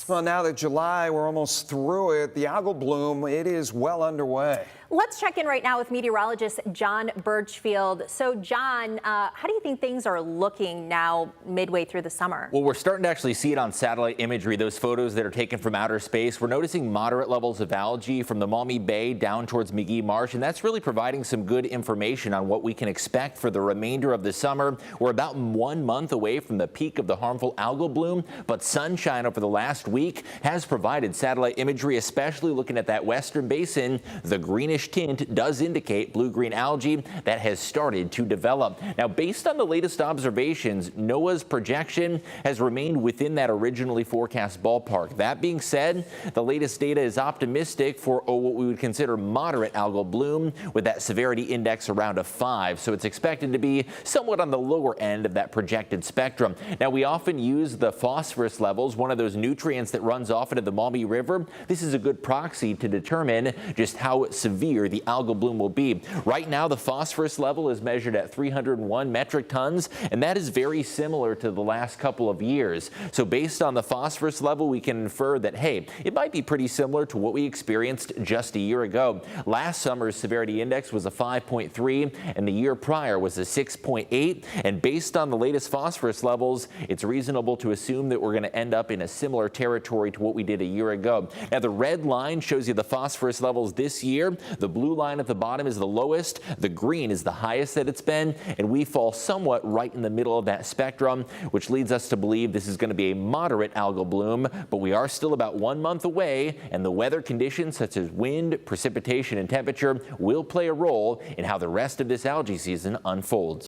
Well, now that July, we're almost through it. The algal bloom, it is well underway. Let's check in right now with meteorologist John Birchfield. So, John, how do you think things are looking now midway through the summer? Well, we're starting to actually see it on satellite imagery, those photos that are taken from outer space. We're noticing moderate levels of algae from the Maumee Bay down towards McGee Marsh, and that's really providing some good information on what we can expect for the remainder of the summer. We're about 1 month away from the peak of the harmful algal bloom, but sunshine over the last week has provided satellite imagery, especially looking at that western basin. The greenish tint does indicate blue-green algae that has started to develop. Now, based on the latest observations, NOAA's projection has remained within that originally forecast ballpark. That being said, the latest data is optimistic for what we would consider moderate algal bloom, with that severity index around a 5. So it's expected to be somewhat on the lower end of that projected spectrum. Now, we often use the phosphorus levels, one of those nutrients that runs off into the Maumee River. This is a good proxy to determine just how severe the algal bloom will be. Right now, the phosphorus level is measured at 301 metric tons, and that is very similar to the last couple of years. So based on the phosphorus level, we can infer that, hey, it might be pretty similar to what we experienced just a year ago. Last summer's severity index was a 5.3, and the year prior was a 6.8. And based on the latest phosphorus levels, it's reasonable to assume that we're going to end up in a similar territory to what we did a year ago. Now, the red line shows you the phosphorus levels this year. The blue line at the bottom is the lowest. The green is the highest that it's been, and we fall somewhat right in the middle of that spectrum, which leads us to believe this is going to be a moderate algal bloom, but we are still about 1 month away, and the weather conditions such as wind, precipitation, and temperature will play a role in how the rest of this algae season unfolds.